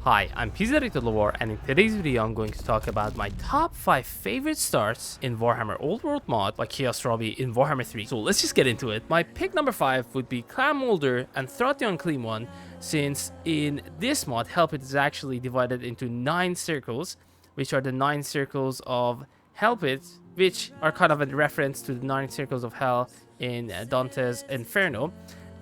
Hi, I'm totalwar, and in today's video I'm going to talk about my top 5 favorite starts in Warhammer Old World mod by ChaosRobie in Warhammer 3. So let's just get into it. My pick number 5 would be Clan Molder and Throughout the Unclean One, since in this mod Helpit is actually divided into 9 circles, which are the 9 circles of Helpit, which are kind of a reference to the 9 circles of hell in Dante's Inferno.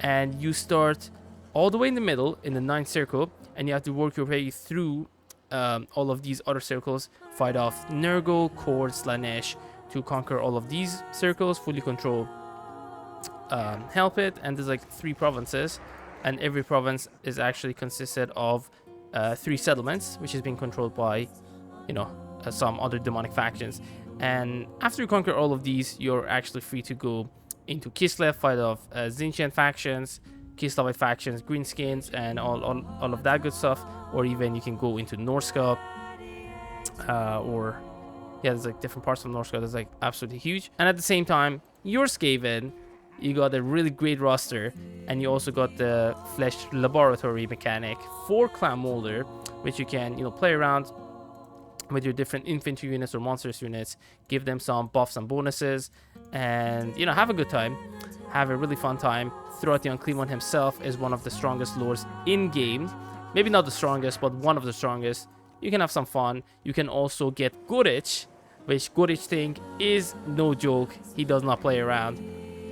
And you start all the way in the middle in the 9th circle, and you have to work your way through all of these other circles, fight off Nurgle, Kord, Slanesh to conquer all of these circles, fully control Helpit. And there's like 3 provinces, and every province is actually consisted of 3 settlements, which is being controlled by, some other demonic factions. And after you conquer all of these, you're actually free to go into Kislev, fight off Tzeentch factions, Kislev factions, Greenskins, and all of that good stuff. Or even you can go into Norsca, there's like different parts of Norsca that's like absolutely huge. And at the same time, you're Skaven, you got a really great roster, and you also got the Flesh Laboratory mechanic for Clan Molder, which you can play around with your different infantry units or monsters units, give them some buffs and bonuses, and have a good time, have a really fun time. Throughout the Unclean One himself is one of the strongest lords in game, maybe not the strongest, but one of the strongest. You can have some fun. You can also get Gorich, which Gorich thing is no joke. He does not play around.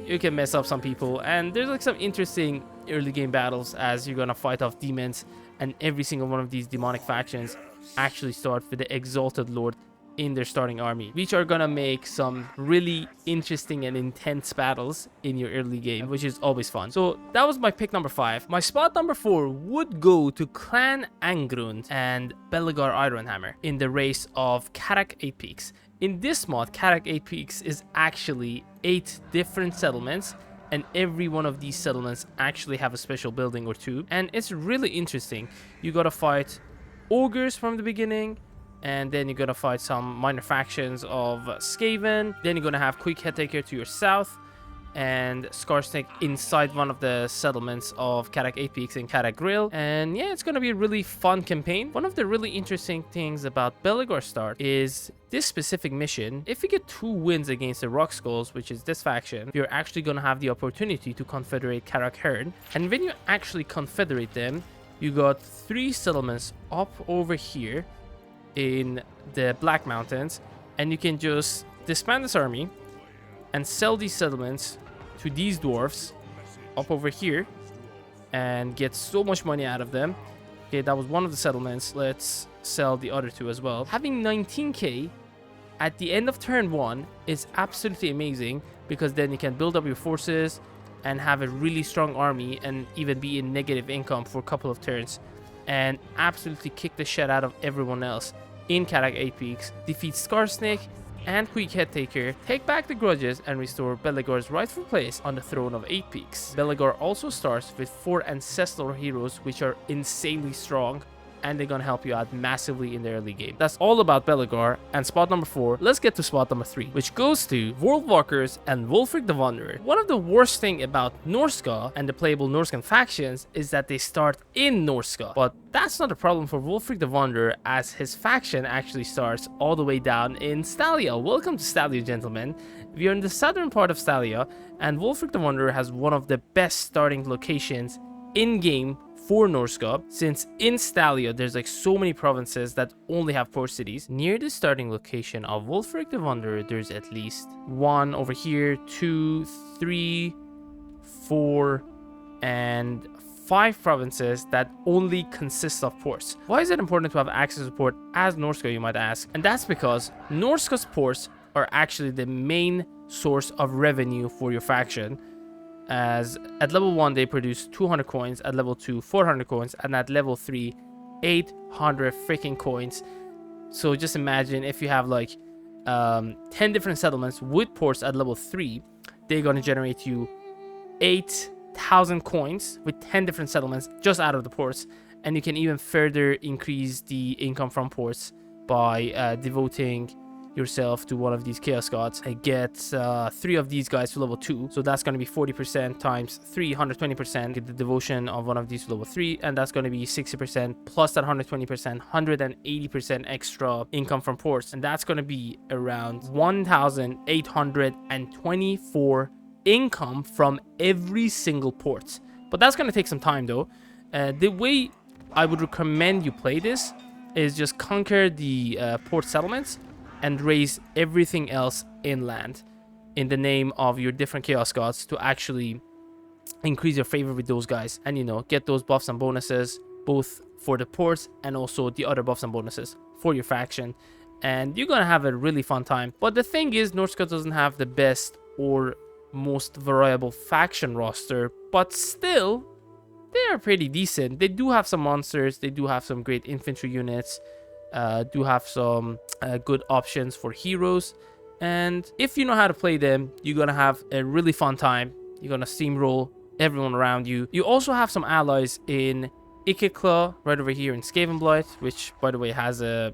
You can mess up some people, and there's like some interesting early game battles as you're gonna fight off demons, and every single one of these demonic factions actually start with the Exalted Lord in their starting army, which are gonna make some really interesting and intense battles in your early game, which is always fun. So that was my pick number 5. My spot number 4 would go to Clan Angrund and Belegar Ironhammer in the race of Karak 8 Peaks. In this mod, Karak 8 Peaks is actually 8 different settlements, and every one of these settlements actually have a special building or 2, and it's really interesting. You gotta fight ogres from the beginning, and then you're gonna fight some minor factions of Skaven. Then you're gonna have Quick Headtaker to your south, and Scarsnake inside one of the settlements of Karak 8 Peaks and Karak Grill. And yeah, it's gonna be a really fun campaign. One of the really interesting things about Belegar Start is this specific mission. If you get 2 wins against the Rock Skulls, which is this faction, you're actually gonna have the opportunity to confederate Karak Herd. And when you actually confederate them, you got 3 settlements up over here in the Black Mountains, and you can just disband this army and sell these settlements to these dwarves up over here and get so much money out of them. Okay, that was one of the settlements. Let's sell the other 2 as well. Having 19k at the end of turn 1 is absolutely amazing, because then you can build up your forces and have a really strong army and even be in negative income for a couple of turns and absolutely kick the shit out of everyone else in Karak 8 Peaks, defeat Scarsnake and Quick Headtaker, take back the grudges, and restore Belegar's rightful place on the throne of 8 Peaks. Belegar also starts with 4 ancestral heroes, which are insanely strong, and they're gonna help you out massively in the early game. That's all about Belegar. And spot number 4, let's get to spot number 3, which goes to Worldwalkers and Wulfric the Wanderer. One of the worst thing about Norsca and the playable Norscan factions is that they start in Norsca, but that's not a problem for Wulfric the Wanderer, as his faction actually starts all the way down in Stalia. Welcome to Stalia, gentlemen. We are in the southern part of Stalia, and Wulfric the Wanderer has one of the best starting locations in game for Norsca, since in Stalia there's like so many provinces that only have port cities. Near the starting location of Wulfric the Wanderer, there's at least 1 over here, 2, 3, 4, and 5 provinces that only consist of ports. Why is it important to have access to port as Norsca, you might ask? And that's because Norsca's ports are actually the main source of revenue for your faction, as at level 1 they produce 200 coins, at level 2 400 coins, and at level 3 800 freaking coins. So just imagine if you have like 10 different settlements with ports at level 3, they're going to generate you 8,000 coins with 10 different settlements just out of the ports. And you can even further increase the income from ports by devoting yourself to one of these chaos gods and get 3 of these guys to level 2. So that's going to be 40% times 3, 120%. Get the devotion of one of these to level 3, and that's going to be 60% plus that 120%, 180% extra income from ports, and that's going to be around 1,824 income from every single port. But that's going to take some time though. The way I would recommend you play this is just conquer the port settlements and raise everything else inland in the name of your different chaos gods to actually increase your favor with those guys, and you know, get those buffs and bonuses both for the ports and also the other buffs and bonuses for your faction, and you're gonna have a really fun time. But the thing is, Norska doesn't have the best or most variable faction roster, but still they are pretty decent. They do have some monsters, they do have some great infantry units, do have some good options for heroes, and if you know how to play them, you're gonna have a really fun time. You're gonna steamroll everyone around you. You also have some allies in Ikekla right over here in Skavenblight, which by the way has a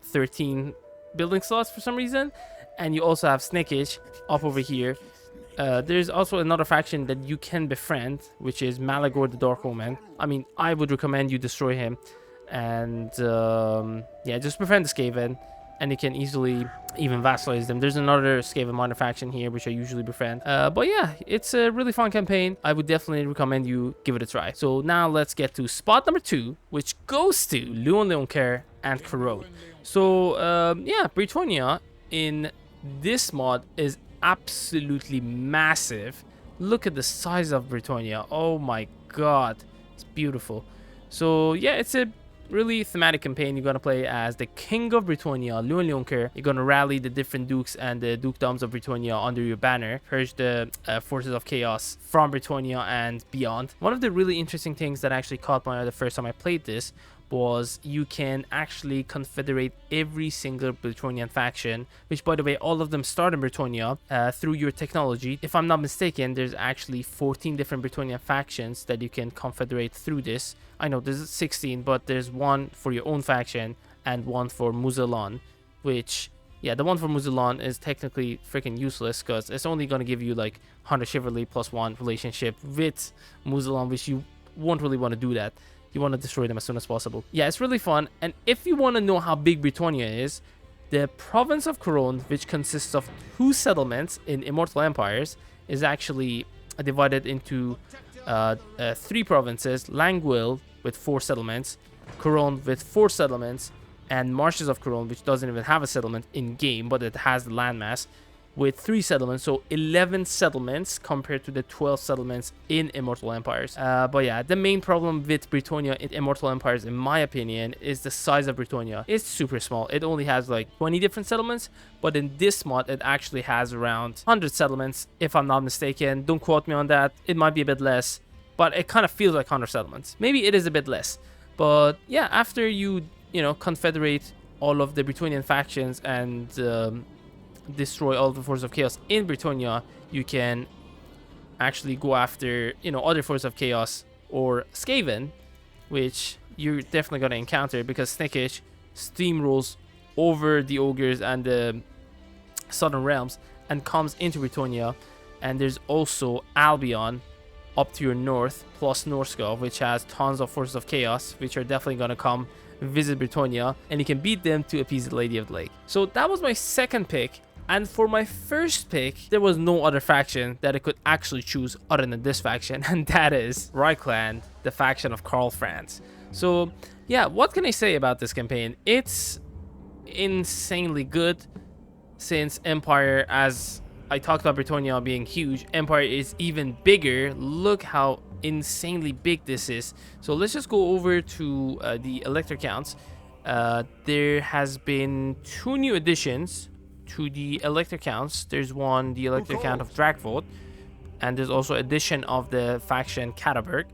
13 building slots for some reason, and you also have Snickage up over here. There's also another faction that you can befriend, which is Malagor the Dark Omen. I mean, I would recommend you destroy him, and yeah, just befriend the Skaven, and you can easily even vassalize them. There's another Skaven minor faction here, which I usually befriend. But yeah, it's a really fun campaign. I would definitely recommend you give it a try. So now let's get to spot number 2, which goes to Luon Leonker and Corone. So yeah, Britonia in this mod is absolutely massive. Look at the size of Britonia. Oh my god, it's beautiful. So yeah, it's a really thematic campaign. You're gonna play as the King of Britonia, Luon Leonker. You're gonna rally the different dukes and the dukedoms of Britonia under your banner, purge the forces of chaos from Britonia and beyond. One of the really interesting things that actually caught my eye the first time I played this was you can actually confederate every single Britonian faction, which by the way, all of them start in Britonia through your technology. If I'm not mistaken, there's actually 14 different Britonian factions that you can confederate through this. I know there's 16, but there's one for your own faction and one for Muzalan, which, yeah, the one for Muzalan is technically freaking useless because it's only going to give you like 100 chivalry plus 1 relationship with Muzalan, which you won't really want to do that. You want to destroy them as soon as possible. Yeah, it's really fun. And if you want to know how big Britonia is, the province of Corone, which consists of 2 settlements in Immortal Empires, is actually divided into 3 provinces: Langwill with 4 settlements, Corone with 4 settlements, and Marshes of Corone, which doesn't even have a settlement in game, but it has the landmass, with 3 settlements. So 11 settlements compared to the 12 settlements in Immortal Empires. But yeah, the main problem with Britonia in Immortal Empires, in my opinion, is the size of Britonia. It's super small. It only has like 20 different settlements, but in this mod it actually has around 100 settlements, if I'm not mistaken. Don't quote me on that. It might be a bit less, but it kind of feels like 100 settlements. Maybe it is a bit less, but yeah, after you know, confederate all of the Britonian factions and destroy all the forces of chaos in Britonia, you can actually go after, you know, other forces of chaos or Skaven, which you're definitely going to encounter because Snickage steamrolls over the ogres and the southern realms and comes into Britonia. And there's also Albion up to your north, plus Norska, which has tons of forces of chaos, which are definitely going to come visit Britonia, and you can beat them to appease the Lady of the Lake. So that was my second pick. And for my first pick, there was no other faction that I could actually choose other than this faction, and that is Reikland, the faction of Karl Franz. So yeah, what can I say about this campaign? It's insanely good, since Empire, as I talked about Britonia being huge, Empire is even bigger. Look how insanely big this is. So let's just go over to the elector counts. There has been 2 new additions to the elector counts. There's one, the elector count of Dragvold, and there's also addition of the faction Kataberg,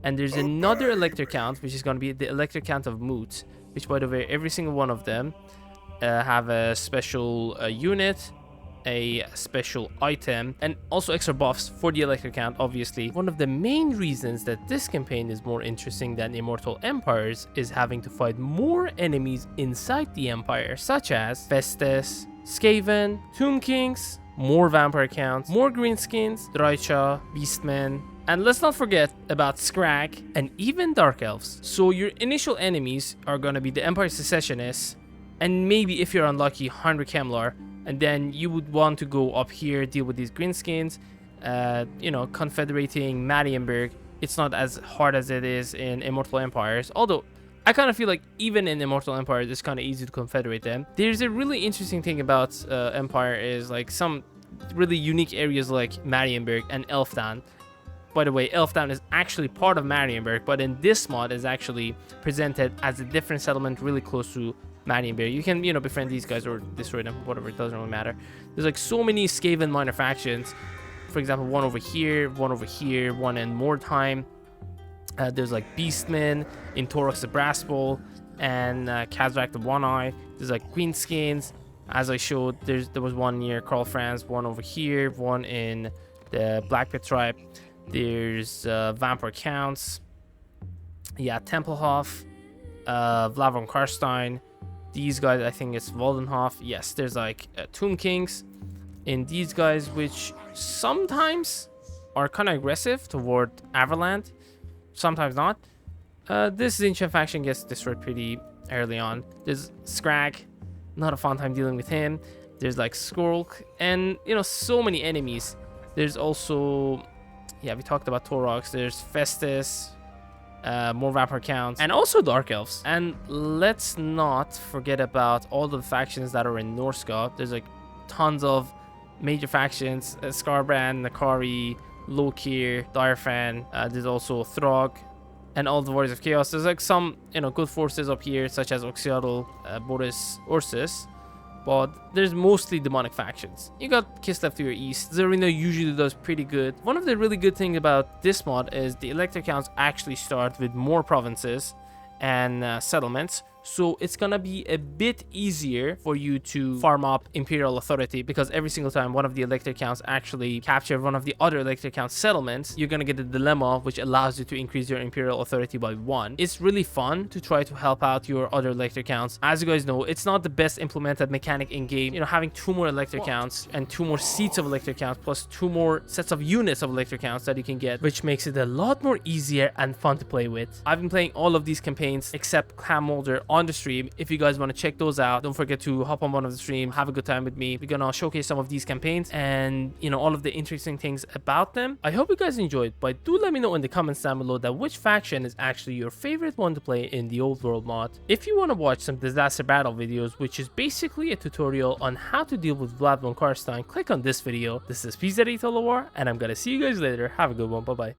and there's another elector count, which is going to be the elector count of Moot, which by the way, every single one of them have a special unit a special item, and also extra buffs for the electric count. Obviously, one of the main reasons that this campaign is more interesting than Immortal Empires is having to fight more enemies inside the Empire, such as Festus, Skaven, Tomb Kings, more vampire counts, more greenskins, Drycha, Beastmen, and let's not forget about Scrag and even Dark Elves. So your initial enemies are gonna be the Empire Secessionists, and maybe if you're unlucky, 100 Kemlar, and then you would want to go up here, deal with these greenskins, you know, confederating Marienburg. It's not as hard as it is in Immortal Empires, although I kind of feel like even in Immortal Empires, it's kind of easy to confederate them. There's a really interesting thing about Empire is like some really unique areas like Marienburg and Elfdan. By the way, Elfdan is actually part of Marienburg, but in this mod is actually presented as a different settlement really close to Marienburg. You can, you know, befriend these guys or destroy them, whatever, it doesn't really matter. There's like so many Skaven minor factions. For example, one over here, one over here, one in Mordheim. There's like Beastmen in Torox the Brass Bowl and Kazrak the One Eye. There's like Greenskins, as I showed. There was one near Karl Franz, one over here, one in the Black Pit tribe. There's Vampire Counts, yeah, Tempelhof, Vlad von Karstein. These guys, I think it's Waldenhof. Yes, there's like Tomb Kings in these guys, which sometimes are kind of aggressive toward Averland, sometimes not. This ancient faction gets destroyed pretty early on. There's Scrag, not a fun time dealing with him. There's like Skork, and you know, so many enemies. There's also, yeah, we talked about Torox. There's Festus, more vampire counts, and also Dark Elves. And let's not forget about all the factions that are in Norska. There's like tons of major factions: Skarbrand, Nakari, Lokir, Direfan. There's also Throg, and all the Warriors of Chaos. There's like some, you know, good forces up here, such as Oxiadal, Boris, Ursus. But there's mostly demonic factions. You got Kislev to your east. Zarina usually does pretty good. One of the really good things about this mod is the electric counts actually start with more provinces and settlements. So it's gonna be a bit easier for you to farm up imperial authority, because every single time one of the electric counts actually capture one of the other electric count settlements, you're gonna get a dilemma which allows you to increase your imperial authority by 1. It's really fun to try to help out your other electric counts. As you guys know, it's not the best implemented mechanic in game. You know, having 2 more electric counts and 2 more seats of electric counts plus 2 more sets of units of electric counts that you can get, which makes it a lot more easier and fun to play with. I've been playing all of these campaigns except Clan Molder on the stream. If you guys want to check those out, don't forget to hop on one of the stream, have a good time with me. We're gonna showcase some of these campaigns and, you know, all of the interesting things about them. I hope you guys enjoyed, but do let me know in the comments down below that which faction is actually your favorite one to play in the Old World mod. If you want to watch some disaster battle videos, which is basically a tutorial on how to deal with Vlad von Karstein, click on this video. This is totalwar, and I'm gonna see you guys later. Have a good one. Bye bye.